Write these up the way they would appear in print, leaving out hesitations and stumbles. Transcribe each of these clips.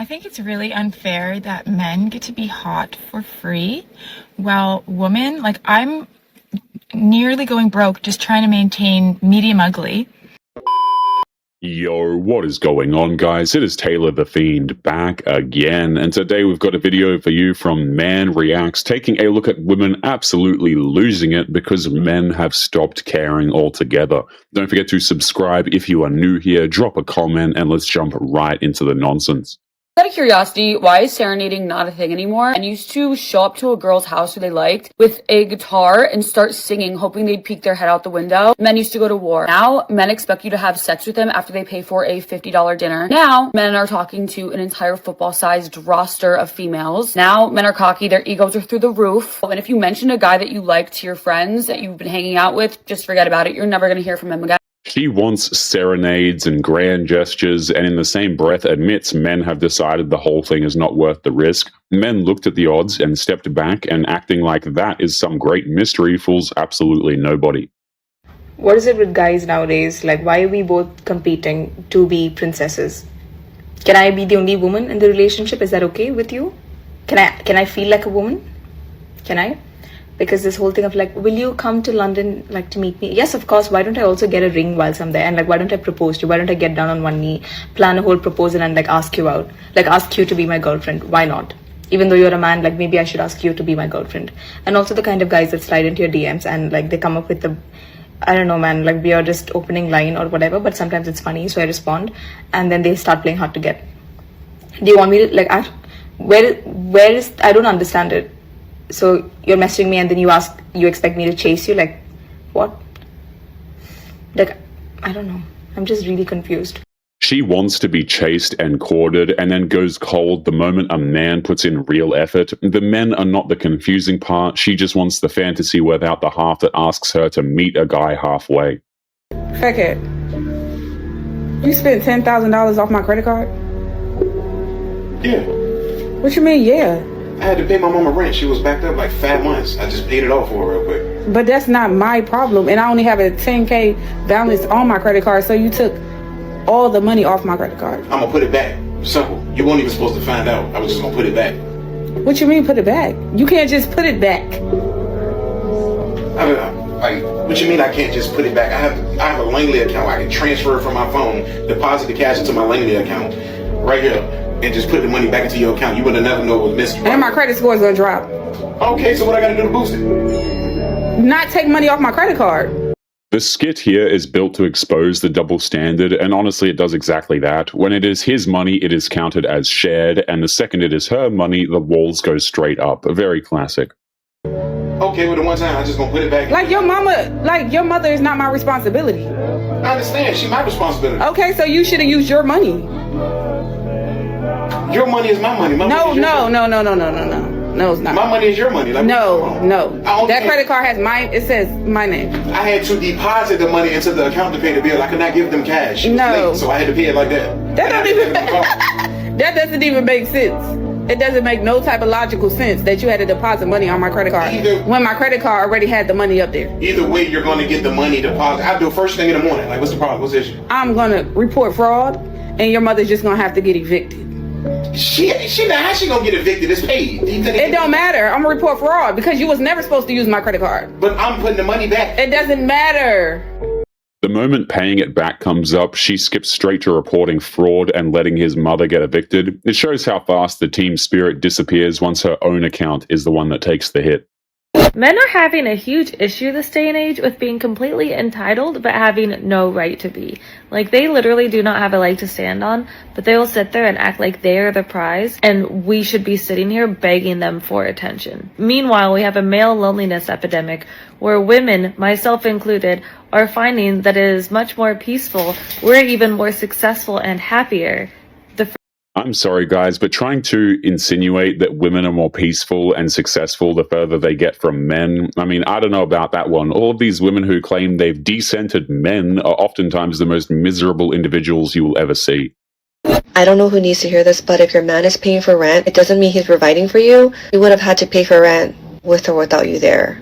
I think it's really unfair that men get to be hot for free while women, like I'm nearly going broke just trying to maintain medium ugly. Yo, what is going on, guys? It is Taylor the Fiend back again, and today we've got a video for you from Man Reacts, taking a look at women absolutely losing it because men have stopped caring altogether. Don't forget to subscribe if you are new here, drop a comment, and let's jump right into the nonsense. Out of curiosity, why is serenading not a thing anymore? And used to show up to a girl's house who they liked with a guitar and start singing, hoping they'd peek their head out the window. Men used to go to war. Now, men expect you to have sex with them after they pay for a $50 dinner. Now, men are talking to an entire football-sized roster of females. Now, men are cocky, their egos are through the roof. And if you mention a guy that you like to your friends that you've been hanging out with, just forget about it. You're never gonna hear from him again. She wants serenades and grand gestures, and in the same breath admits men have decided the whole thing is not worth the risk. Men looked at the odds and stepped back, and acting like that is some great mystery fools absolutely nobody. What is it with guys nowadays? Like, why are we both competing to be princesses? Can I be the only woman in the relationship? Is that okay with you? Can I feel like a woman? Can I? Because this whole thing of like, will you come to London like to meet me? Yes, of course. Why don't I also get a ring whilst I'm there? And like, why don't I propose to you? Why don't I get down on one knee, plan a whole proposal and like ask you out? Like ask you to be my girlfriend. Why not? Even though you're a man, like maybe I should ask you to be my girlfriend. And also the kind of guys that slide into your DMs and like they come up with the, I don't know, man, like we are just opening line or whatever, but sometimes it's funny. So I respond and then they start playing hard to get. Do you want me to like, where is, I don't understand it. So you're messaging me and then you expect me to chase you? Like, what? Like, I don't know. I'm just really confused. She wants to be chased and courted and then goes cold the moment a man puts in real effort. The men are not the confusing part. She just wants the fantasy without the half that asks her to meet a guy halfway. Fuckhead. You spent $10,000 off my credit card? Yeah. What you mean, yeah? I had to pay my mama rent. She was backed up like 5 months. I just paid it off for her real quick. But that's not my problem. And I only have a $10K balance on my credit card. So you took all the money off my credit card. I'm gonna put it back. Simple. You weren't even supposed to find out. I was just gonna put it back. What you mean put it back? You can't just put it back. Like, what you mean I can't just put it back? I have a Langley account. I can transfer it from my phone, deposit the cash into my Langley account right here, and just put the money back into your account. You would have never know it was missing. And my credit score is gonna drop. Okay, so what I gotta do to boost it? Not take money off my credit card. The skit here is built to expose the double standard, and honestly it does exactly that. When it is his money, it is counted as shared, and the second it is her money, the walls go straight up. Very classic. Okay, well the one time I just gonna put it back. Like your mother is not my responsibility. I understand, she my responsibility. Okay, so you should have used your money. Your money is my money. My No, money is your money. no. No, it's not. My money is your money. Like, No. That credit card has it says my name. I had to deposit the money into the account to pay the bill. I could not give them cash. It was No. late, so I had to pay it like that. That doesn't even make sense. It doesn't make no type of logical sense that you had to deposit money on my credit card when my credit card already had the money up there. Either way, you're going to get the money deposit. I do it first thing in the morning. Like, what's the problem? What's the issue? I'm gonna report fraud, and your mother's just gonna have to get evicted. How she gonna get evicted? It's paid. It don't matter. I'm gonna report fraud because you was never supposed to use my credit card. But I'm putting the money back. It doesn't matter. The moment paying it back comes up, she skips straight to reporting fraud and letting his mother get evicted. It shows how fast the team spirit disappears once her own account is the one that takes the hit. Men are having a huge issue this day and age with being completely entitled but having no right to be. Like, they literally do not have a leg to stand on, but they will sit there and act like they're the prize, and we should be sitting here begging them for attention. Meanwhile, we have a male loneliness epidemic where women, myself included, are finding that it is much more peaceful, we're even more successful and happier. I'm sorry, guys, but trying to insinuate that women are more peaceful and successful the further they get from men, I mean, I don't know about that one. All of these women who claim they've decentered men are oftentimes the most miserable individuals you will ever see. I don't know who needs to hear this, but if your man is paying for rent, it doesn't mean he's providing for you. He would have had to pay for rent with or without you there.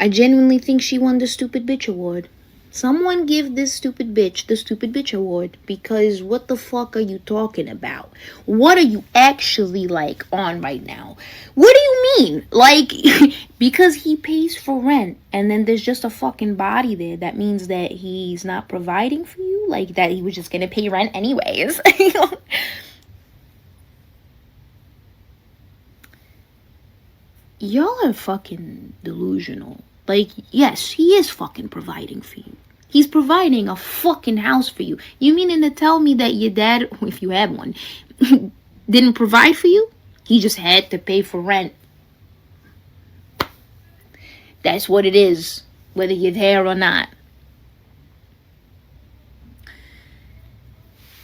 I genuinely think she won the stupid bitch award. Someone give this stupid bitch the stupid bitch award, because what the fuck are you talking about? What are you actually like on right now? What do you mean? Like, because he pays for rent and then there's just a fucking body there, that means that he's not providing for you? Like, that he was just gonna pay rent anyways? Y'all are fucking delusional. Like, yes, he is fucking providing for you. He's providing a fucking house for you. You meaning to tell me that your dad, if you had one, didn't provide for you? He just had to pay for rent. That's what it is, whether you're there or not.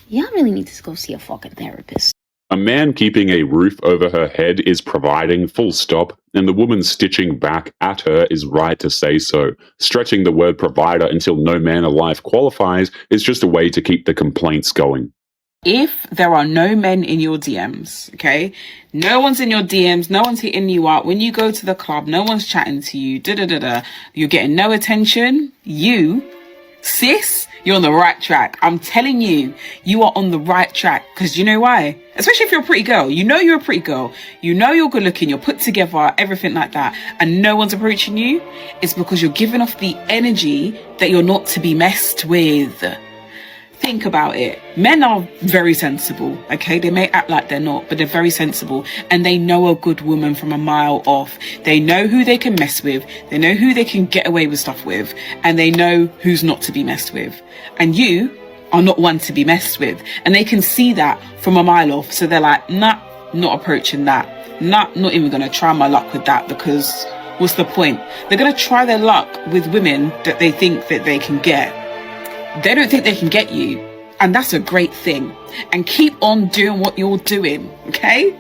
Y'all really need to go see a fucking therapist. A man keeping a roof over her head is providing, full stop, and the woman stitching back at her is right to say so. Stretching the word provider until no man alive qualifies is just a way to keep the complaints going. If there are no men in your DMs, okay, no one's in your DMs, no one's hitting you up, when you go to the club, no one's chatting to you, you're getting no attention, sis, you're on the right track. I'm telling you, you are on the right track. Because you know why? Especially if you're a pretty girl. You know you're a pretty girl. You know you're good looking. You're put together, everything like that. And no one's approaching you. It's because you're giving off the energy that you're not to be messed with. Think about it. Men are very sensible, okay? They may act like they're not, but they're very sensible. And they know a good woman from a mile off. They know who they can mess with. They know who they can get away with stuff with. And they know who's not to be messed with. And you are not one to be messed with. And they can see that from a mile off. So they're like, nah, not approaching that. Nah, not even going to try my luck with that, because what's the point? They're going to try their luck with women that they think that they can get. They don't think they can get you. And that's a great thing. And keep on doing what you're doing, okay?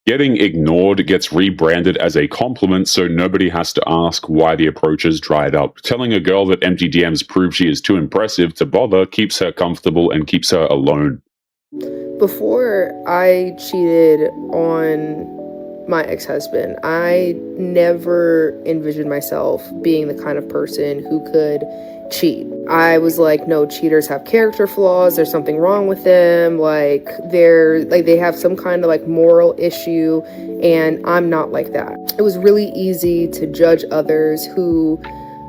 Getting ignored gets rebranded as a compliment, so nobody has to ask why the approach has dried up. Telling a girl that empty DMs prove she is too impressive to bother keeps her comfortable and keeps her alone. Before I cheated on my ex-husband, I never envisioned myself being the kind of person who could cheat. I was like, no, cheaters have character flaws. There's something wrong with them. They have some kind of moral issue, and I'm not like that. It was really easy to judge others who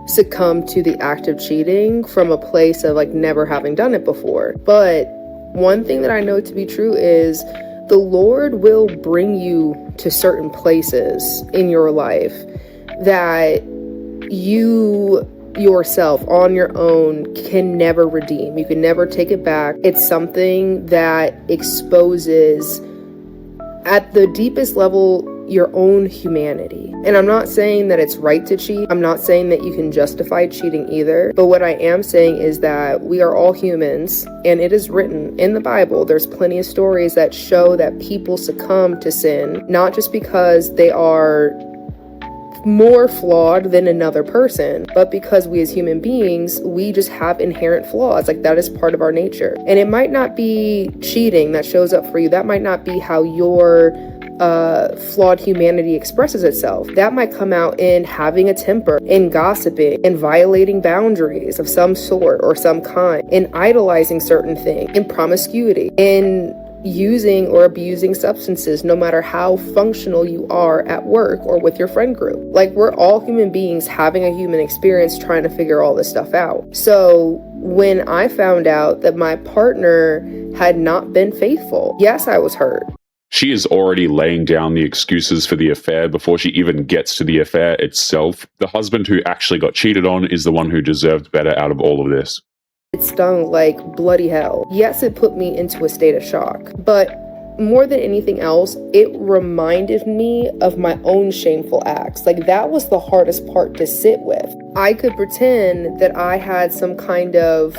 succumb to the act of cheating from a place of never having done it before. But one thing that I know to be true is the Lord will bring you to certain places in your life that you yourself on your own can never redeem. You can never take it back. It's something that exposes at the deepest level your own humanity. And I'm not saying that it's right to cheat. I'm not saying that you can justify cheating either. But what I am saying is that we are all humans, and it is written in the Bible. There's plenty of stories that show that people succumb to sin, not just because they are more flawed than another person, but because we as human beings, we just have inherent flaws. That is part of our nature. And it might not be cheating that shows up for you. That might not be how your flawed humanity expresses itself. That might come out in having a temper, in gossiping, in violating boundaries of some sort or some kind, in idolizing certain things, in promiscuity, in using or abusing substances, no matter how functional you are at work or with your friend group. We're all human beings having a human experience trying to figure all this stuff out. So when I found out that my partner had not been faithful, yes, I was hurt. She is already laying down the excuses for the affair before she even gets to the affair itself. The husband who actually got cheated on is the one who deserved better out of all of this. It stung like bloody hell. Yes, it put me into a state of shock, but more than anything else, it reminded me of my own shameful acts. That was the hardest part to sit with. I could pretend that I had some kind of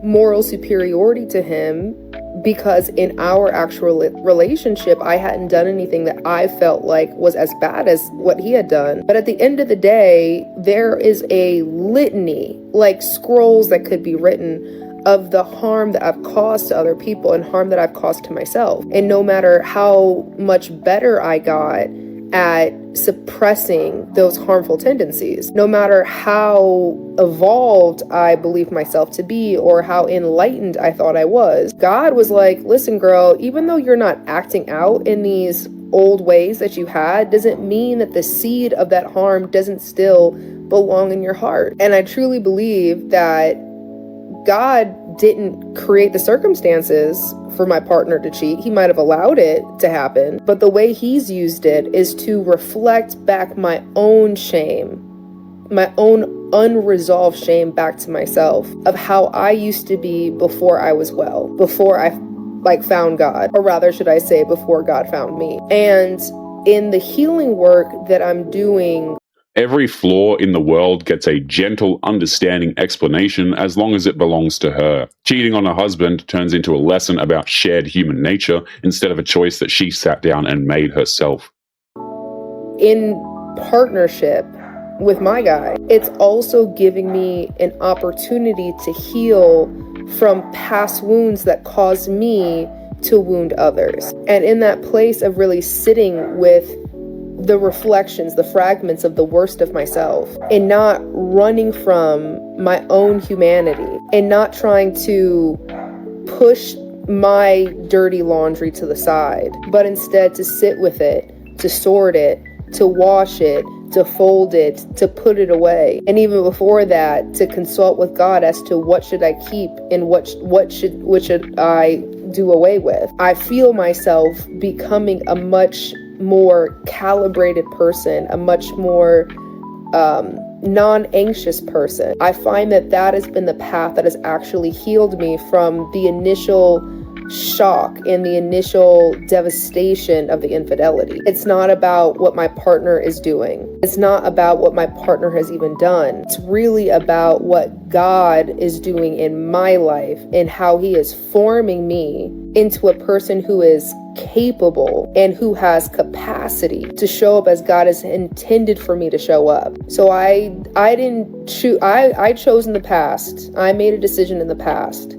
moral superiority to him because in our actual relationship, I hadn't done anything that I felt like was as bad as what he had done. But at the end of the day, there is a litany, scrolls that could be written of the harm that I've caused to other people and harm that I've caused to myself. And no matter how much better I got at suppressing those harmful tendencies. No matter how evolved I believed myself to be or how enlightened I thought I was, God was like, listen, girl, even though you're not acting out in these old ways that you had, doesn't mean that the seed of that harm doesn't still belong in your heart. And I truly believe that God didn't create the circumstances for my partner to cheat. He might have allowed it to happen, but the way he's used it is to reflect back my own shame, my own unresolved shame back to myself of how I used to be before I was well, before I found God, or rather should I say before God found me. And in the healing work that I'm doing, every flaw in the world gets a gentle, understanding explanation as long as it belongs to her. Cheating on her husband turns into a lesson about shared human nature instead of a choice that she sat down and made herself. In partnership with my guy, it's also giving me an opportunity to heal from past wounds that caused me to wound others. And in that place of really sitting with the reflections, the fragments of the worst of myself, and not running from my own humanity, and not trying to push my dirty laundry to the side, but instead to sit with it, to sort it, to wash it, to fold it, to put it away. And even before that, to consult with God as to what should I keep and what should I do away with. I feel myself becoming a much more calibrated person, a much more non-anxious person. I find that has been the path that has actually healed me from the initial shock and the initial devastation of the infidelity. It's not about what my partner is doing. It's not about what my partner has even done. It's really about what God is doing in my life and how he is forming me into a person who is capable and who has capacity to show up as God has intended for me to show up. So I didn't choose. I chose in the past. I made a decision in the past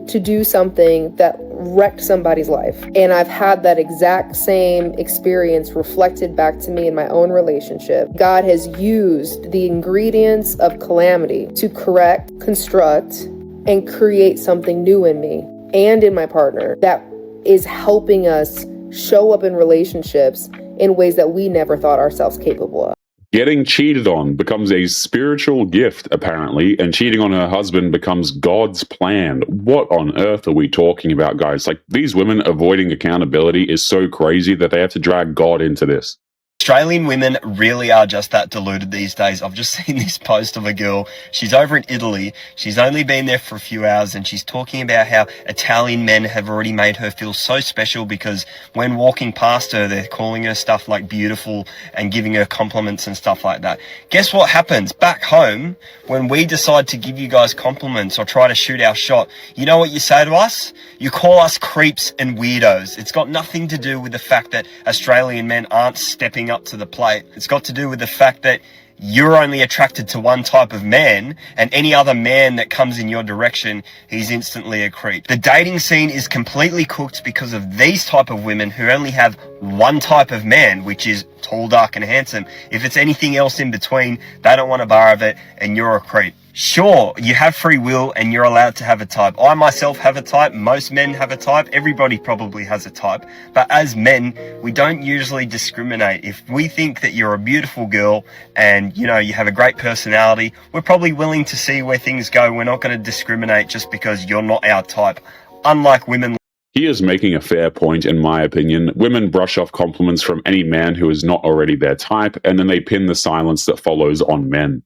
to do something that wrecked somebody's life. And I've had that exact same experience reflected back to me in my own relationship. God has used the ingredients of calamity to correct, construct, and create something new in me and in my partner that is helping us show up in relationships in ways that we never thought ourselves capable of. Getting cheated on becomes a spiritual gift, apparently, and cheating on her husband becomes God's plan. What on earth are we talking about, guys? Like, these women avoiding accountability is so crazy that they have to drag God into this. Australian women really are just that deluded these days. I've just seen this post of a girl. She's over in Italy. She's only been there for a few hours, and she's talking about how Italian men have already made her feel so special because when walking past her, they're calling her stuff like beautiful and giving her compliments and stuff like that. Guess what happens back home when we decide to give you guys compliments or try to shoot our shot? You know what you say to us? You call us creeps and weirdos. It's got nothing to do with the fact that Australian men aren't stepping up to the plate. It's got to do with the fact that you're only attracted to one type of man, and any other man that comes in your direction, he's instantly a creep. The dating scene is completely cooked because of these type of women who only have one type of man, which is tall, dark, and handsome. If it's anything else in between, they don't want a bar of it, and you're a creep. Sure, you have free will and you're allowed to have a type. I myself have a type. Most men have a type. Everybody probably has a type. But as men, we don't usually discriminate. If we think that you're a beautiful girl and, you know, you have a great personality, we're probably willing to see where things go. We're not going to discriminate just because you're not our type. Unlike women. He is making a fair point, in my opinion. Women brush off compliments from any man who is not already their type, and then they pin the silence that follows on men.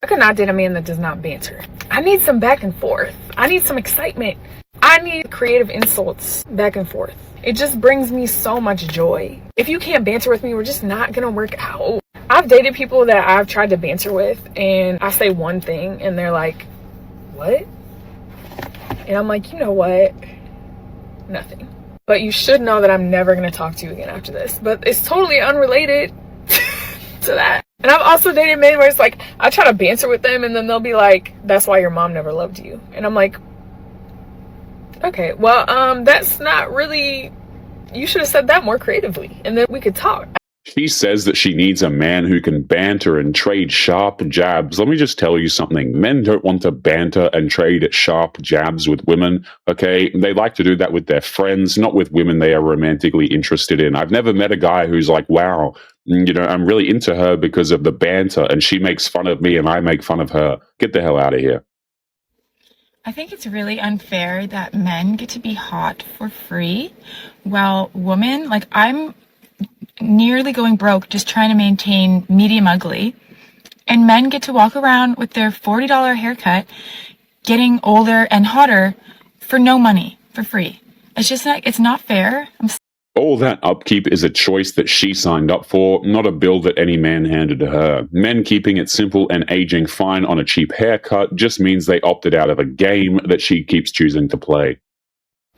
I could not date a man that does not banter. I need some back and forth. I need some excitement. I need creative insults back and forth. It just brings me so much joy. If you can't banter with me, we're just not gonna work out. I've dated people that I've tried to banter with, and I say one thing and they're like, what? And I'm like, you know what? Nothing. But you should know that I'm never gonna talk to you again after this. But it's totally unrelated to that. And I've also dated men where it's like, I try to banter with them and then they'll be like, that's why your mom never loved you. And I'm like, okay, well, that's not really, you should have said that more creatively and then we could talk. She says that she needs a man who can banter and trade sharp jabs. Let me just tell you something. Men don't want to banter and trade sharp jabs with women, okay? They like to do that with their friends, not with women they are romantically interested in. I've never met a guy who's like, wow, I'm really into her because of the banter, and she makes fun of me and I make fun of her. Get the hell out of here. I think it's really unfair that men get to be hot for free, while women, like I'm nearly going broke just trying to maintain medium ugly, and men get to walk around with their $40 haircut getting older and hotter for no money, for free. It's just like, it's not fair. All that upkeep is a choice that she signed up for, not a bill that any man handed to her. Men keeping it simple and aging fine on a cheap haircut just means they opted out of a game that she keeps choosing to play.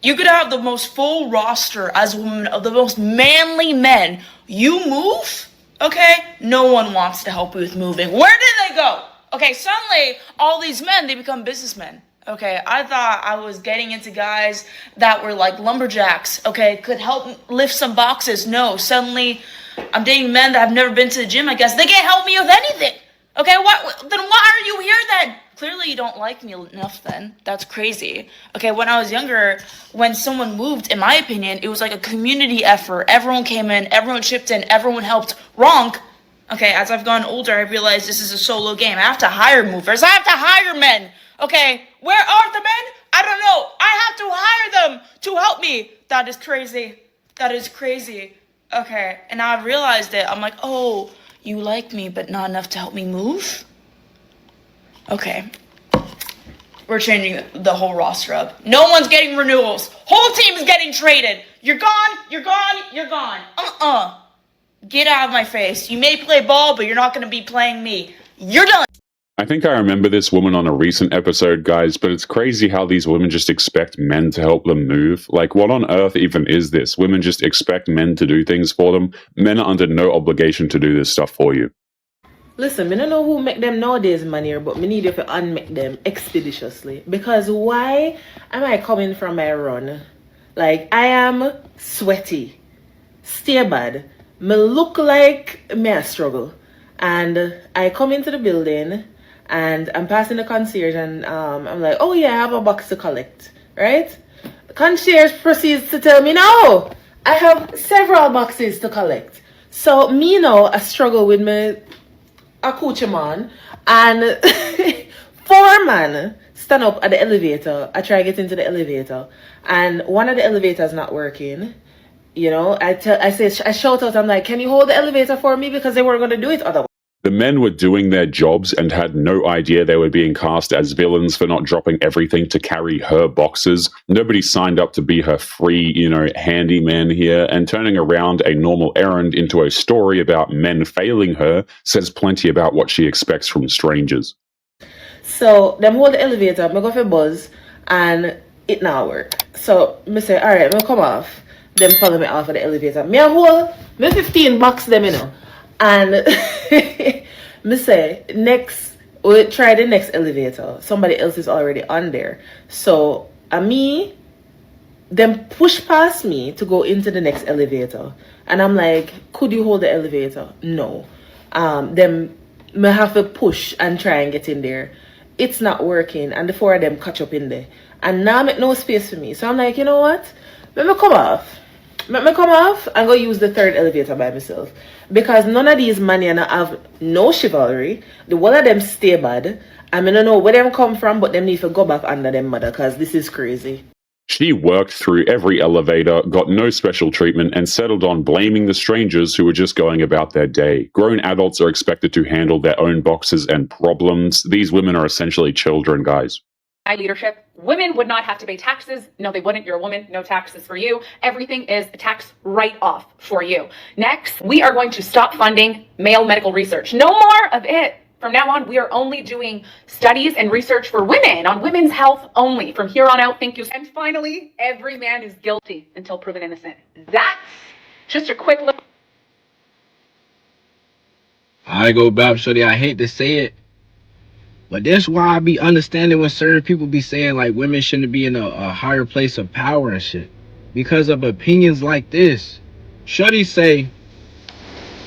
You could have the most full roster as a woman of the most manly men. You move, okay? No one wants to help you with moving. Where did they go? Okay, suddenly all these men, they become businessmen. Okay, I thought I was getting into guys that were like lumberjacks, okay, could help lift some boxes. No, suddenly I'm dating men that have never been to the gym, I guess. They can't help me with anything. Okay, then why are you here then? Clearly you don't like me enough then. That's crazy. Okay, when I was younger, when someone moved, in my opinion, it was like a community effort. Everyone came in, everyone chipped in, everyone helped. Wrong. Okay, as I've gotten older, I realized this is a solo game. I have to hire movers. I have to hire men. Okay, where are the men? I don't know. I have to hire them to help me. That is crazy. That is crazy. Okay, and now I've realized it. I'm like, oh, you like me, but not enough to help me move? Okay. We're changing the whole roster up. No one's getting renewals. Whole team is getting traded. You're gone, you're gone, you're gone. Get out of my face. You may play ball, but you're not going to be playing me. You're done. I think I remember this woman on a recent episode, guys, but it's crazy how these women just expect men to help them move. Like, what on earth even is this? Women just expect men to do things for them. Men are under no obligation to do this stuff for you. Listen, I don't know who make them nowadays, man, here, but me need you to unmake them expeditiously. Because why am I coming from my run? Like, I am sweaty, stay bad, me look like me a struggle. And I come into the building, and I'm passing the concierge, and I'm like, oh yeah, I have a box to collect, right? The concierge proceeds to tell me, no, I have several boxes to collect. So me now, I struggle with my accoutrement, and 4 men stand up at the elevator. I try to get into the elevator, and one of the elevators not working. You know, I shout out, I'm like, can you hold the elevator for me? Because they weren't going to do it otherwise. The men were doing their jobs and had no idea they were being cast as villains for not dropping everything to carry her boxes. Nobody signed up to be her free, handyman here, and turning around a normal errand into a story about men failing her says plenty about what she expects from strangers. So, them hold the elevator, I go for buzz, and it not work. So, me say, alright, me come off. Them follow me off of the elevator. Me a hold, me 15 bucks them, And me say, we'll try the next elevator. Somebody else is already on there. So, them push past me to go into the next elevator. And I'm like, could you hold the elevator? No. Them me have to push and try and get in there. It's not working. And the 4 of them catch up in there. And now make no space for me. So I'm like, you know what? Let me come off. And go use the 3rd elevator by myself. Because none of these men have no chivalry. The one of them stay bad. I don't know where them come from, but them need to go back under them mother, because this is crazy. She worked through every elevator, got no special treatment, and settled on blaming the strangers who were just going about their day. Grown adults are expected to handle their own boxes and problems. These women are essentially children, guys. My leadership, women would not have to pay taxes. No, they wouldn't. You're a woman, no taxes for you. Everything is a tax write-off for you. Next, we are going to stop funding male medical research. No more of it. From now on, we are only doing studies and research for women, on women's health only. From here on out, thank you. And finally, every man is guilty until proven innocent. That's just a quick look. I go back, shorty, I hate to say it, but that's why I be understanding when certain people be saying like women shouldn't be in a higher place of power and shit. Because of opinions like this. Shorty say,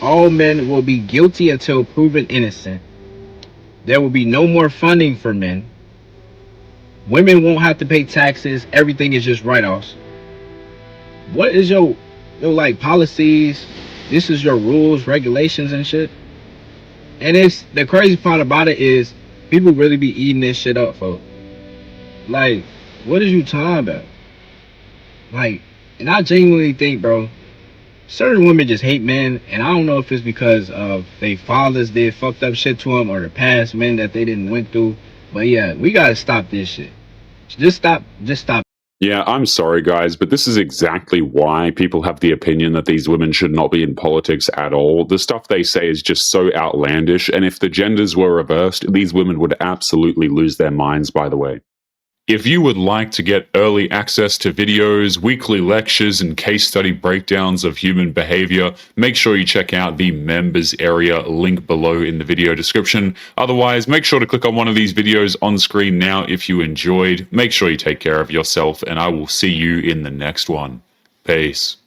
All men will be guilty until proven innocent. There will be no more funding for men. Women won't have to pay taxes. Everything is just write-offs. What is your like policies? This is your rules, regulations, and shit. And it's the crazy part about it is people really be eating this shit up, folks. Like, what is you talking about? Like, and I genuinely think, bro, certain women just hate men, and I don't know if it's because of their fathers did fucked up shit to them or the past men that they didn't went through. But yeah, we gotta stop this shit. Just stop. Yeah, I'm sorry, guys, but this is exactly why people have the opinion that these women should not be in politics at all. The stuff they say is just so outlandish, and if the genders were reversed, these women would absolutely lose their minds, by the way. If you would like to get early access to videos, weekly lectures, and case study breakdowns of human behavior, make sure you check out the members area link below in the video description. Otherwise, make sure to click on one of these videos on screen now if you enjoyed. Make sure you take care of yourself, and I will see you in the next one. Peace.